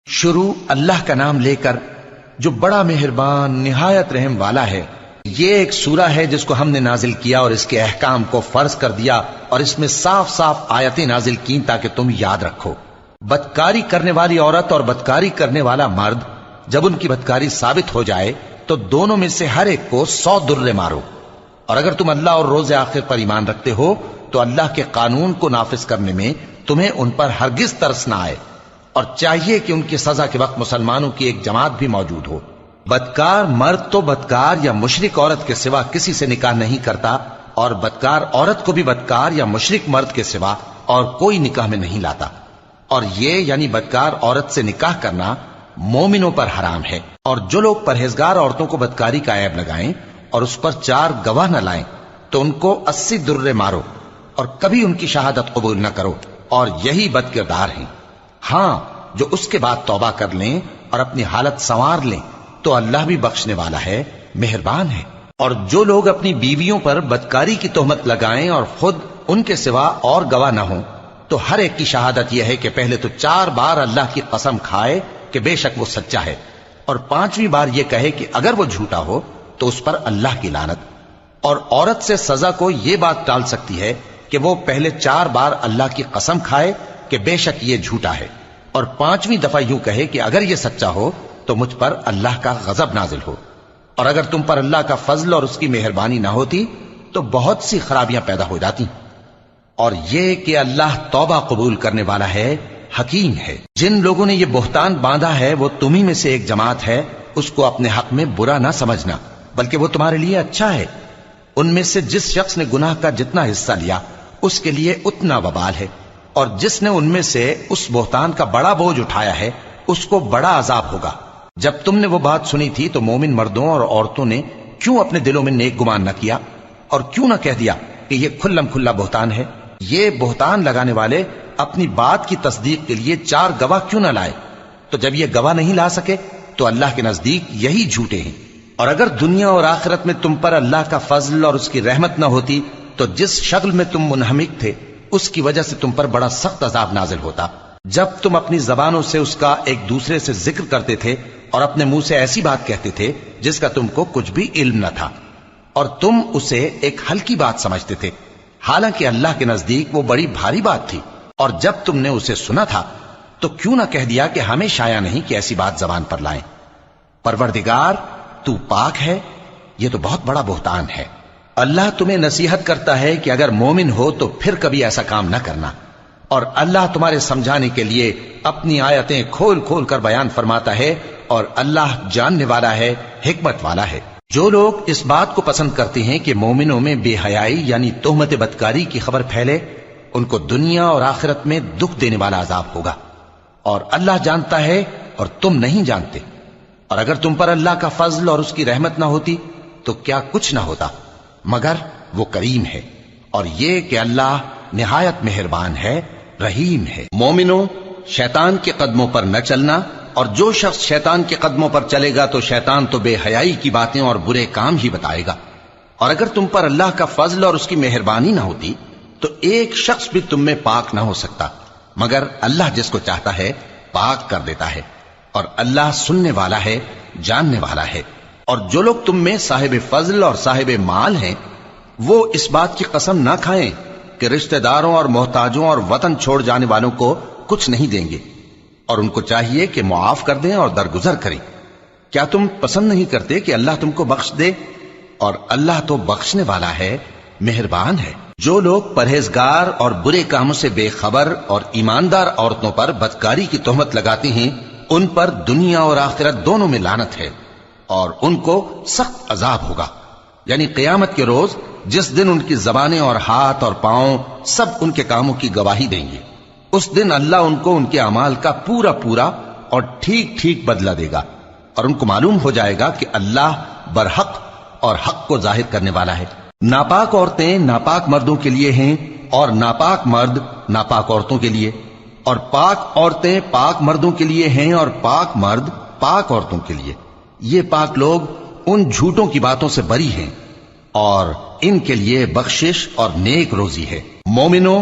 شروع اللہ کا نام لے کر جو بڑا مہربان نہایت رحم والا ہے۔ یہ ایک سورہ ہے جس کو ہم نے نازل کیا اور اس کے احکام کو فرض کر دیا اور اس میں صاف صاف آیتیں نازل کی تاکہ تم یاد رکھو۔ بدکاری کرنے والی عورت اور بدکاری کرنے والا مرد جب ان کی بدکاری ثابت ہو جائے تو دونوں میں سے ہر ایک کو 100 درے مارو، اور اگر تم اللہ اور روز آخر پر ایمان رکھتے ہو تو اللہ کے قانون کو نافذ کرنے میں تمہیں ان پر ہرگز ترس نہ آئے، اور چاہیے کہ ان کی سزا کے وقت مسلمانوں کی ایک جماعت بھی موجود ہو۔ بدکار مرد تو بدکار یا مشرک عورت کے سوا کسی سے نکاح نہیں کرتا، اور بدکار عورت کو بھی بدکار یا مشرک مرد کے سوا اور کوئی نکاح میں نہیں لاتا، اور یہ یعنی بدکار عورت سے نکاح کرنا مومنوں پر حرام ہے۔ اور جو لوگ پرہیزگار عورتوں کو بدکاری کا عیب لگائیں اور اس پر 4 گواہ نہ لائیں تو ان کو 80 درے مارو، اور کبھی ان کی شہادت قبول نہ کرو، اور یہی بد کردار ہیں۔ ہاں، جو اس کے بعد توبہ کر لیں اور اپنی حالت سنوار لیں تو اللہ بھی بخشنے والا ہے، مہربان ہے۔ اور جو لوگ اپنی بیویوں پر بدکاری کی تہمت لگائیں اور خود ان کے سوا اور گواہ نہ ہوں تو ہر ایک کی شہادت یہ ہے کہ پہلے تو 4 بار اللہ کی قسم کھائے کہ بے شک وہ سچا ہے، اور 5ویں بار یہ کہے کہ اگر وہ جھوٹا ہو تو اس پر اللہ کی لعنت۔ اور عورت سے سزا کو یہ بات ٹال سکتی ہے کہ وہ پہلے 4 بار اللہ کی قسم کھائے کہ بے شک یہ جھوٹا ہے، اور 5ویں دفعہ یوں کہے کہ اگر یہ سچا ہو تو مجھ پر اللہ کا غضب نازل ہو۔ اور اگر تم پر اللہ کا فضل اور اس کی مہربانی نہ ہوتی تو بہت سی خرابیاں پیدا ہو جاتی۔ اور یہ کہ اللہ توبہ قبول کرنے والا ہے، حکیم ہے۔ جن لوگوں نے یہ بہتان باندھا ہے وہ تمہیں میں سے ایک جماعت ہے، اس کو اپنے حق میں برا نہ سمجھنا، بلکہ وہ تمہارے لیے اچھا ہے۔ ان میں سے جس شخص نے گناہ کا جتنا حصہ لیا اس کے لیے اتنا وبال ہے، اور جس نے ان میں سے اس بہتان کا بڑا بوجھ اٹھایا ہے اس کو بڑا عذاب ہوگا۔ جب تم نے وہ بات سنی تھی تو مومن مردوں اور عورتوں نے کیوں اپنے دلوں میں نیک گمان نہ کیا، اور کیوں نہ کہہ دیا کہ یہ کھلم کھلا بہتان ہے؟ یہ بہتان لگانے والے اپنی بات کی تصدیق کے لیے 4 گواہ کیوں نہ لائے؟ تو جب یہ گواہ نہیں لا سکے تو اللہ کے نزدیک یہی جھوٹے ہیں۔ اور اگر دنیا اور آخرت میں تم پر اللہ کا فضل اور اس کی رحمت نہ ہوتی تو جس شکل میں تم منہمک تھے اس کی وجہ سے تم پر بڑا سخت عذاب نازل ہوتا، جب تم اپنی زبانوں سے اس کا ایک دوسرے سے ذکر کرتے تھے اور اپنے منہ سے ایسی بات کہتے تھے جس کا تم کو کچھ بھی علم نہ تھا، اور تم اسے ایک ہلکی بات سمجھتے تھے، حالانکہ اللہ کے نزدیک وہ بڑی بھاری بات تھی۔ اور جب تم نے اسے سنا تھا تو کیوں نہ کہہ دیا کہ ہمیں شایع نہیں کہ ایسی بات زبان پر لائیں؟ پروردگار تو پاک ہے، یہ تو بہت بڑا بہتان ہے۔ اللہ تمہیں نصیحت کرتا ہے کہ اگر مومن ہو تو پھر کبھی ایسا کام نہ کرنا، اور اللہ تمہارے سمجھانے کے لیے اپنی آیتیں کھول کھول کر بیان فرماتا ہے، اور اللہ جاننے والا ہے، حکمت والا ہے۔ جو لوگ اس بات کو پسند کرتے ہیں کہ مومنوں میں بے حیائی یعنی تہمت بدکاری کی خبر پھیلے، ان کو دنیا اور آخرت میں دکھ دینے والا عذاب ہوگا، اور اللہ جانتا ہے اور تم نہیں جانتے۔ اور اگر تم پر اللہ کا فضل اور اس کی رحمت نہ ہوتی تو کیا کچھ نہ ہوتا، مگر وہ کریم ہے، اور یہ کہ اللہ نہایت مہربان ہے، رحیم ہے۔ مومنوں، شیطان کے قدموں پر نہ چلنا، اور جو شخص شیطان کے قدموں پر چلے گا تو شیطان تو بے حیائی کی باتیں اور برے کام ہی بتائے گا۔ اور اگر تم پر اللہ کا فضل اور اس کی مہربانی نہ ہوتی تو ایک شخص بھی تم میں پاک نہ ہو سکتا، مگر اللہ جس کو چاہتا ہے پاک کر دیتا ہے، اور اللہ سننے والا ہے، جاننے والا ہے۔ اور جو لوگ تم میں صاحب فضل اور صاحب مال ہیں وہ اس بات کی قسم نہ کھائیں کہ رشتہ داروں اور محتاجوں اور وطن چھوڑ جانے والوں کو کچھ نہیں دیں گے، اور ان کو چاہیے کہ معاف کر دیں اور درگزر کریں۔ کیا تم پسند نہیں کرتے کہ اللہ تم کو بخش دے؟ اور اللہ تو بخشنے والا ہے، مہربان ہے۔ جو لوگ پرہیزگار اور برے کاموں سے بے خبر اور ایماندار عورتوں پر بدکاری کی تہمت لگاتے ہیں ان پر دنیا اور آخرت دونوں میں لعنت ہے، اور ان کو سخت عذاب ہوگا، یعنی قیامت کے روز جس دن ان کی زبانیں اور ہاتھ اور پاؤں سب ان کے کاموں کی گواہی دیں گے۔ اس دن اللہ ان کو ان کے اعمال کا پورا پورا اور ٹھیک ٹھیک بدلہ دے گا، اور ان کو معلوم ہو جائے گا کہ اللہ برحق اور حق کو ظاہر کرنے والا ہے۔ ناپاک عورتیں ناپاک مردوں کے لیے ہیں، اور ناپاک مرد ناپاک عورتوں کے لیے، اور پاک عورتیں پاک مردوں کے لیے ہیں، اور پاک مرد پاک عورتوں کے لیے۔ یہ پاک لوگ ان جھوٹوں کی باتوں سے بری ہیں، اور ان کے لیے بخشش اور نیک روزی ہے۔ مومنوں،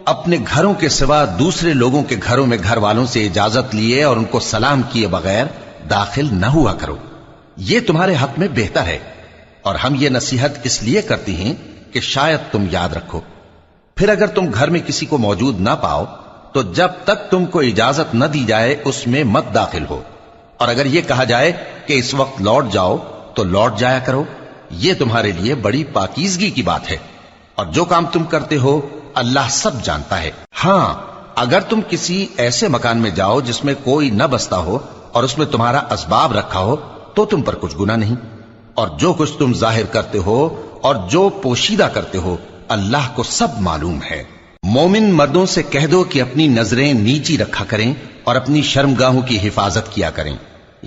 اپنے گھروں کے سوا دوسرے لوگوں کے گھروں میں گھر والوں سے اجازت لیے اور ان کو سلام کیے بغیر داخل نہ ہوا کرو، یہ تمہارے حق میں بہتر ہے، اور ہم یہ نصیحت اس لیے کرتی ہیں کہ شاید تم یاد رکھو۔ پھر اگر تم گھر میں کسی کو موجود نہ پاؤ تو جب تک تم کو اجازت نہ دی جائے اس میں مت داخل ہو، اور اگر یہ کہا جائے کہ اس وقت لوٹ جاؤ تو لوٹ جایا کرو، یہ تمہارے لیے بڑی پاکیزگی کی بات ہے، اور جو کام تم کرتے ہو اللہ سب جانتا ہے۔ ہاں، اگر تم کسی ایسے مکان میں جاؤ جس میں کوئی نہ بستا ہو اور اس میں تمہارا اسباب رکھا ہو تو تم پر کچھ گناہ نہیں، اور جو کچھ تم ظاہر کرتے ہو اور جو پوشیدہ کرتے ہو اللہ کو سب معلوم ہے۔ مومن مردوں سے کہہ دو کہ اپنی نظریں نیچی رکھا کریں اور اپنی شرمگاہوں کی حفاظت کیا کریں،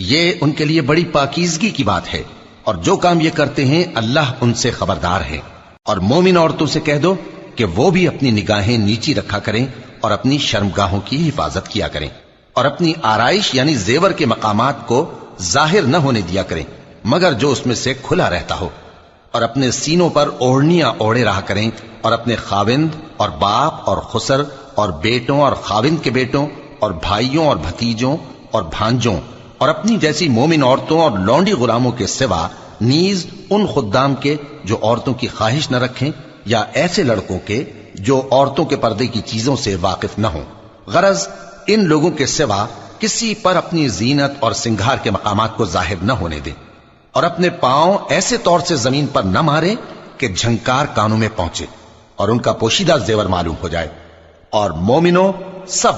یہ ان کے لیے بڑی پاکیزگی کی بات ہے، اور جو کام یہ کرتے ہیں اللہ ان سے خبردار ہے۔ اور مومن عورتوں سے کہہ دو کہ وہ بھی اپنی نگاہیں نیچی رکھا کریں اور اپنی شرمگاہوں کی حفاظت کیا کریں، اور اپنی آرائش یعنی زیور کے مقامات کو ظاہر نہ ہونے دیا کریں مگر جو اس میں سے کھلا رہتا ہو، اور اپنے سینوں پر اوڑھنیاں اوڑھے رہا کریں، اور اپنے خاوند اور باپ اور خسر اور بیٹوں اور خاوند کے بیٹوں اور بھائیوں اور بھتیجوں اور بھانجوں اور اپنی جیسی مومن عورتوں اور لونڈی غلاموں کے سوا نیز ان خدام کے جو عورتوں کی خواہش نہ رکھیں، یا ایسے لڑکوں کے جو عورتوں کے پردے کی چیزوں سے واقف نہ ہوں۔ غرض ان لوگوں کے سوا کسی پر اپنی زینت اور سنگھار کے مقامات کو ظاہر نہ ہونے دیں، اور اپنے پاؤں ایسے طور سے زمین پر نہ مارے کہ جھنکار کانوں میں پہنچے اور ان کا پوشیدہ زیور معلوم ہو جائے۔ اور مومنوں سب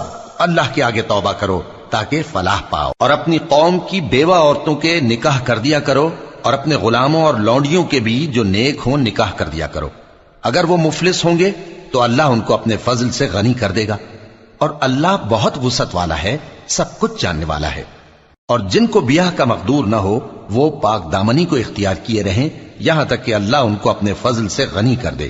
اللہ کے آگے توبہ کرو تاکہ فلاح پاؤ، اور اپنی قوم کی بیوہ عورتوں کے نکاح کر دیا کرو، اور اپنے غلاموں اور لونڈیوں کے بھی جو نیک ہوں نکاح کر دیا کرو۔ اگر وہ مفلس ہوں گے تو اللہ ان کو اپنے فضل سے غنی کر دے گا، اور اللہ بہت وسعت والا ہے، سب کچھ جاننے والا ہے۔ اور جن کو بیاہ کا مقدور نہ ہو وہ پاک دامنی کو اختیار کیے رہیں یہاں تک کہ اللہ ان کو اپنے فضل سے غنی کر دے۔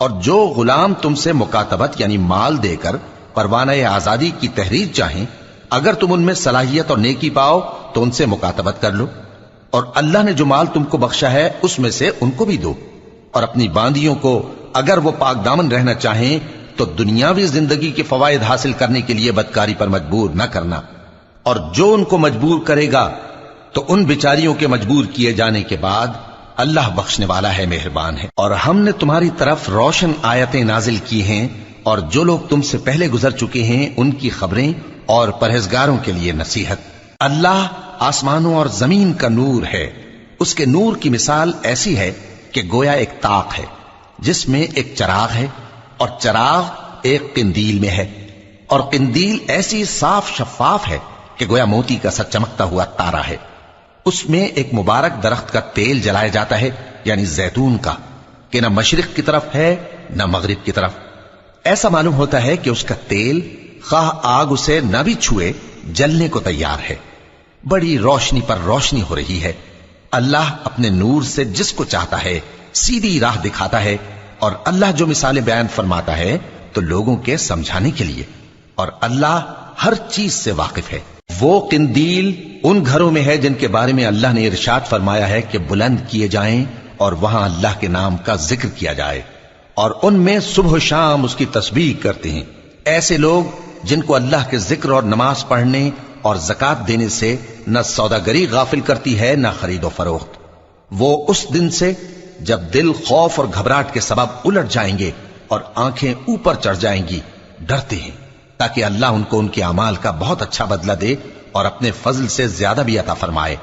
اور جو غلام تم سے مکاتبت یعنی مال دے کر پروانہ آزادی کی تحریر چاہیں، اگر تم ان میں صلاحیت اور نیکی پاؤ تو ان سے مکاتبت کر لو، اور اللہ نے جو مال تم کو بخشا ہے اس میں سے ان کو بھی دو۔ اور اپنی باندیوں کو اگر وہ پاک دامن رہنا چاہیں تو دنیاوی زندگی کے فوائد حاصل کرنے کے لیے بدکاری پر مجبور نہ کرنا، اور جو ان کو مجبور کرے گا تو ان بیچاریوں کے مجبور کیے جانے کے بعد اللہ بخشنے والا ہے، مہربان ہے۔ اور ہم نے تمہاری طرف روشن آیتیں نازل کی ہیں، اور جو لوگ تم سے پہلے گزر چکے ہیں ان کی خبریں اور پرہیزگاروں کے لیے نصیحت۔ اللہ آسمانوں اور زمین کا نور ہے، اس کے نور کی مثال ایسی ہے کہ گویا ایک طاق ہے جس میں ایک چراغ ہے، اور چراغ ایک قندیل میں ہے، اور قندیل ایسی صاف شفاف ہے کہ گویا موتی کا سا چمکتا ہوا تارا ہے۔ اس میں ایک مبارک درخت کا تیل جلایا جاتا ہے یعنی زیتون کا، کہ نہ مشرق کی طرف ہے نہ مغرب کی طرف۔ ایسا معلوم ہوتا ہے کہ اس کا تیل خواہ آگ اسے نہ بھی چھوئے جلنے کو تیار ہے، بڑی روشنی پر روشنی ہو رہی ہے۔ اللہ اپنے نور سے جس کو چاہتا ہے سیدھی راہ دکھاتا ہے، اور اللہ جو مثالیں بیان فرماتا ہے تو لوگوں کے سمجھانے کے لیے، اور اللہ ہر چیز سے واقف ہے۔ وہ قندیل ان گھروں میں ہے جن کے بارے میں اللہ نے ارشاد فرمایا ہے کہ بلند کیے جائیں اور وہاں اللہ کے نام کا ذکر کیا جائے، اور ان میں صبح و شام اس کی تسبیح کرتے ہیں۔ ایسے لوگ جن کو اللہ کے ذکر اور نماز پڑھنے اور زکوٰۃ دینے سے نہ سوداگری غافل کرتی ہے نہ خرید و فروخت، وہ اس دن سے جب دل خوف اور گھبراہٹ کے سبب الٹ جائیں گے اور آنکھیں اوپر چڑھ جائیں گی ڈرتے ہیں، تاکہ اللہ ان کو ان کے اعمال کا بہت اچھا بدلہ دے اور اپنے فضل سے زیادہ بھی عطا فرمائے۔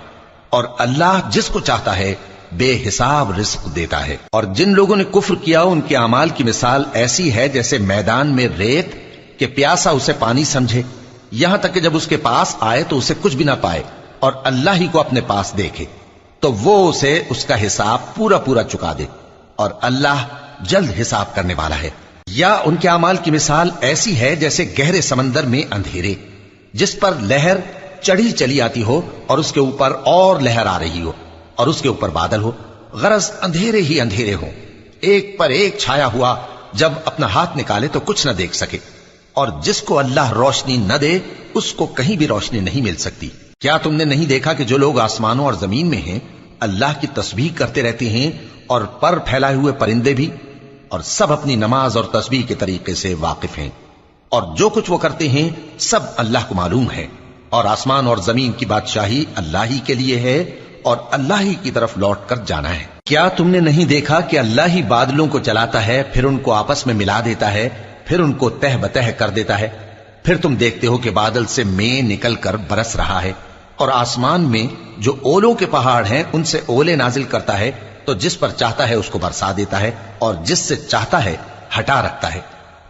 اور اللہ جس کو چاہتا ہے بے حساب رزق دیتا ہے۔ اور جن لوگوں نے کفر کیا ان کے اعمال کی مثال ایسی ہے جیسے میدان میں ریت کہ پیاسا اسے پانی سمجھے، یہاں تک کہ جب اس کے پاس آئے تو اسے کچھ بھی نہ پائے، اور اللہ ہی کو اپنے پاس دیکھے تو وہ اسے اس کا حساب پورا پورا چکا دے، اور اللہ جلد حساب کرنے والا ہے۔ یا ان کے اعمال کی مثال ایسی ہے جیسے گہرے سمندر میں اندھیرے جس پر لہر چڑھی چلی آتی ہو اور اس کے اوپر اور لہر آ رہی ہو اور اس کے اوپر بادل ہو، غرض اندھیرے ہی اندھیرے ہوں، ایک پر ایک چھایا ہوا، جب اپنا ہاتھ نکالے تو کچھ نہ دیکھ سکے۔ اور جس کو اللہ روشنی نہ دے اس کو کہیں بھی روشنی نہیں مل سکتی۔ کیا تم نے نہیں دیکھا کہ جو لوگ آسمانوں اور زمین میں ہیں اللہ کی تسبیح کرتے رہتے ہیں، اور پر پھیلائے ہوئے پرندے بھی، اور سب اپنی نماز اور تسبیح کے طریقے سے واقف ہیں، اور جو کچھ وہ کرتے ہیں سب اللہ کو معلوم ہے، اور آسمان اور زمین کی بادشاہی اللہ ہی کے لیے ہے، اور اللہ ہی کی طرف لوٹ کر جانا ہے۔ کیا تم نے نہیں دیکھا کہ اللہ ہی بادلوں کو چلاتا ہے، پھر ان کو آپس میں ملا دیتا ہے، پھر ان کو تہ بتہ کر دیتا ہے، پھر تم دیکھتے ہو کہ بادل سے مے نکل کر برس رہا ہے، اور آسمان میں جو اولوں کے پہاڑ ہیں ان سے اولے نازل کرتا ہے، تو جس پر چاہتا ہے اس کو برسا دیتا ہے، اور جس سے چاہتا ہے ہٹا رکھتا ہے،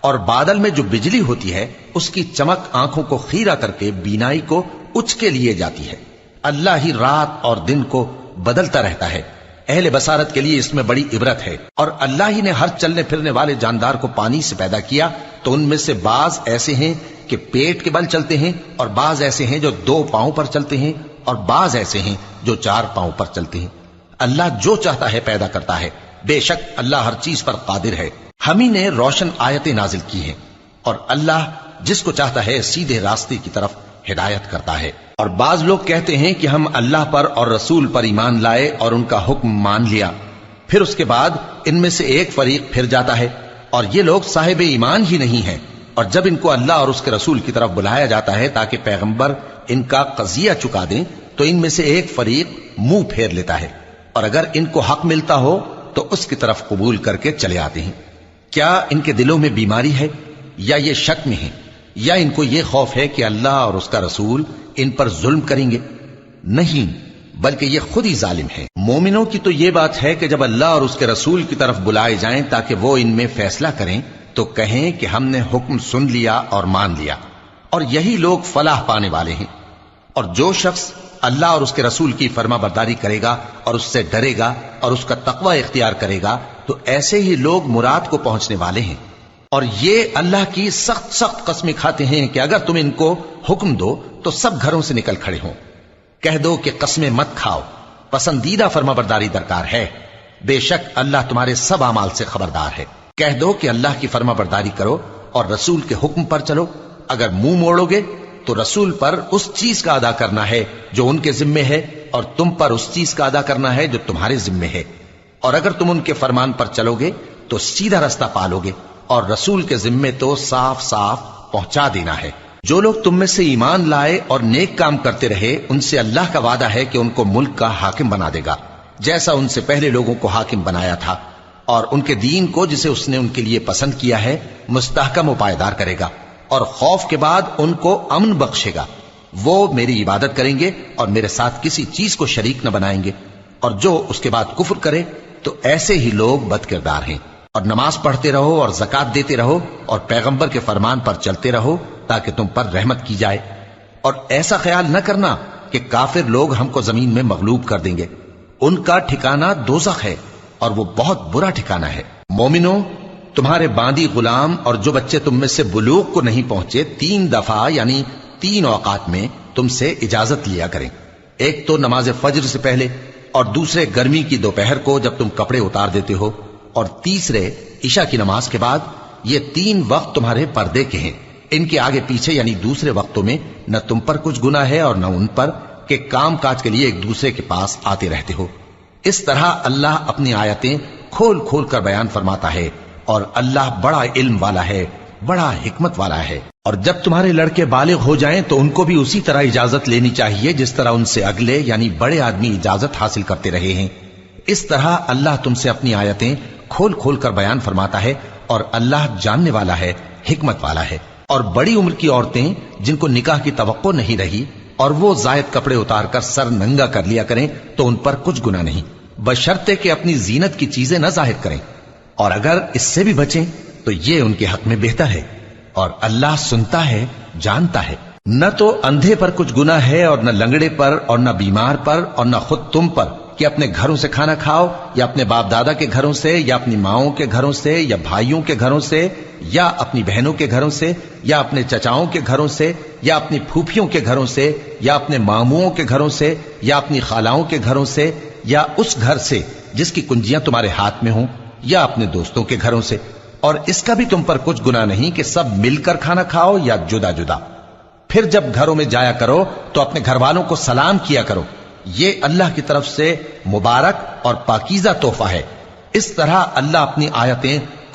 اور بادل میں جو بجلی ہوتی ہے اس کی چمک آنکھوں کو خیرہ کر کے بینائی کو اچ کے لیے جاتی ہے۔ اللہ ہی رات اور دن کو بدلتا رہتا ہے، اہل بصارت کے لیے اس میں بڑی عبرت ہے۔ اور اللہ ہی نے ہر چلنے پھرنے والے جاندار کو پانی سے پیدا کیا، تو ان میں سے بعض ایسے ہیں کہ پیٹ کے بل چلتے ہیں، اور بعض ایسے ہیں جو 2 پاؤں پر چلتے ہیں، اور بعض ایسے ہیں جو 4 پاؤں پر چلتے ہیں۔ اللہ جو چاہتا ہے پیدا کرتا ہے، بے شک اللہ ہر چیز پر قادر ہے۔ ہم ہی نے روشن آیتیں نازل کی ہیں، اور اللہ جس کو چاہتا ہے سیدھے راستے کی طرف ہدایت کرتا ہے۔ اور بعض لوگ کہتے ہیں کہ ہم اللہ پر اور رسول پر ایمان لائے اور ان کا حکم مان لیا، پھر اس کے بعد ان میں سے ایک فریق پھر جاتا ہے، اور یہ لوگ صاحب ایمان ہی نہیں ہیں، اور جب ان کو اللہ اور اس کے رسول کی طرف بلایا جاتا ہے تاکہ پیغمبر ان کا قضیہ چکا دیں، تو ان میں سے ایک فریق منہ پھیر لیتا ہے، اور اگر ان کو حق ملتا ہو تو اس کی طرف قبول کر کے چلے آتے ہیں۔ کیا ان کے دلوں میں بیماری ہے، یا یہ شک میں ہیں، یا ان کو یہ خوف ہے کہ اللہ اور اس کا رسول ان پر ظلم کریں گے؟ نہیں، بلکہ یہ خود ہی ظالم ہیں۔ مومنوں کی تو یہ بات ہے کہ جب اللہ اور اس کے رسول کی طرف بلائے جائیں تاکہ وہ ان میں فیصلہ کریں، تو کہیں کہ ہم نے حکم سن لیا اور مان لیا، اور یہی لوگ فلاح پانے والے ہیں۔ اور جو شخص اللہ اور اس کے رسول کی فرما برداری کرے گا اور اس سے ڈرے گا اور اس کا تقوی اختیار کرے گا، تو ایسے ہی لوگ مراد کو پہنچنے والے ہیں۔ اور یہ اللہ کی سخت سخت قسمیں کھاتے ہیں کہ اگر تم ان کو حکم دو تو سب گھروں سے نکل کھڑے ہوں۔ کہہ دو کہ قسمیں مت کھاؤ، پسندیدہ فرما برداری درکار ہے، بے شک اللہ تمہارے سب اعمال سے خبردار ہے۔ کہہ دو کہ اللہ کی فرما برداری کرو اور رسول کے حکم پر چلو، اگر منہ موڑو گے تو رسول پر اس چیز کا ادا کرنا ہے جو ان کے ذمے ہے، اور تم پر اس چیز کا ادا کرنا ہے جو تمہارے ذمے ہے، اور اگر تم ان کے فرمان پر چلو گے تو سیدھا رستہ پالو گے، اور رسول کے ذمے تو صاف صاف پہنچا دینا ہے۔ جو لوگ تم میں سے ایمان لائے اور نیک کام کرتے رہے، ان سے اللہ کا وعدہ ہے کہ ان کو ملک کا حاکم بنا دے گا، جیسا ان سے پہلے لوگوں کو حاکم بنایا تھا، اور ان کے دین کو جسے اس نے ان کے لیے پسند کیا ہے مستحکم و پائیدار کرے گا، اور خوف کے بعد ان کو امن بخشے گا۔ وہ میری عبادت کریں گے اور میرے ساتھ کسی چیز کو شریک نہ بنائیں گے، اور جو اس کے بعد کفر کرے تو ایسے ہی لوگ بد کردار ہیں۔ اور نماز پڑھتے رہو اور زکات دیتے رہو اور پیغمبر کے فرمان پر چلتے رہو تاکہ تم پر رحمت کی جائے، اور ایسا خیال نہ کرنا کہ کافر لوگ ہم کو زمین میں مغلوب کر دیں گے، ان کا ٹھکانہ دوزخ ہے اور وہ بہت برا ٹھکانہ ہے۔ مومنوں، تمہارے باندی غلام اور جو بچے تم میں سے بلوغ کو نہیں پہنچے 3 دفعہ یعنی 3 اوقات میں تم سے اجازت لیا کریں، ایک تو نماز فجر سے پہلے، اور دوسرے گرمی کی دوپہر کو جب تم کپڑے اتار دیتے ہو، اور تیسرے عشاء کی نماز کے بعد۔ یہ 3 وقت تمہارے پردے کے ہیں، ان کے آگے پیچھے یعنی دوسرے وقتوں میں نہ تم پر کچھ گناہ ہے اور نہ ان پر، کہ کام کاج کے لیے ایک دوسرے کے پاس آتے رہتے ہو۔ اس طرح اللہ اپنی آیتیں کھول کھول کر بیان فرماتا ہے، اور اللہ بڑا علم والا ہے، بڑا حکمت والا ہے۔ اور جب تمہارے لڑکے بالغ ہو جائیں تو ان کو بھی اسی طرح اجازت لینی چاہیے جس طرح ان سے اگلے یعنی بڑے آدمی اجازت حاصل کرتے رہے ہیں۔ اس طرح اللہ تم سے اپنی آیتیں کھول کھول کر بیان فرماتا ہے، اور اللہ جاننے والا ہے، حکمت والا ہے۔ اور بڑی عمر کی عورتیں جن کو نکاح کی توقع نہیں رہی اور وہ زائد کپڑے اتار کر سر ننگا کر لیا کریں تو ان پر کچھ گناہ نہیں، بشرطے کہ اپنی زینت کی چیزیں نہ ظاہر کریں، اور اگر اس سے بھی بچیں تو یہ ان کے حق میں بہتر ہے، اور اللہ سنتا ہے، جانتا ہے۔ نہ تو اندھے پر کچھ گناہ ہے اور نہ لنگڑے پر اور نہ بیمار پر اور نہ خود تم پر کہ اپنے گھروں سے کھانا کھاؤ، یا اپنے باپ دادا کے گھروں سے، یا اپنی ماؤں کے گھروں سے، یا بھائیوں کے گھروں سے، یا اپنی بہنوں کے گھروں سے، یا اپنے چچاؤں کے گھروں سے، یا اپنی پھوپھیوں کے گھروں سے، یا اپنے ماموؤں کے گھروں سے، یا اپنی خالاؤں کے گھروں سے، یا اس گھر سے جس کی کنجیاں تمہارے ہاتھ میں ہوں، یا اپنے دوستوں کے گھروں سے۔ اور اس کا بھی تم پر کچھ گناہ نہیں کہ سب مل کر کھانا کھاؤ یا جدا جدا۔ پھر جب گھروں میں جایا کرو تو اپنے گھر والوں کو سلام کیا کرو، یہ اللہ کی طرف سے مبارک اور پاکیزہ تحفہ ہے۔ اس طرح اللہ اپنی آیتیں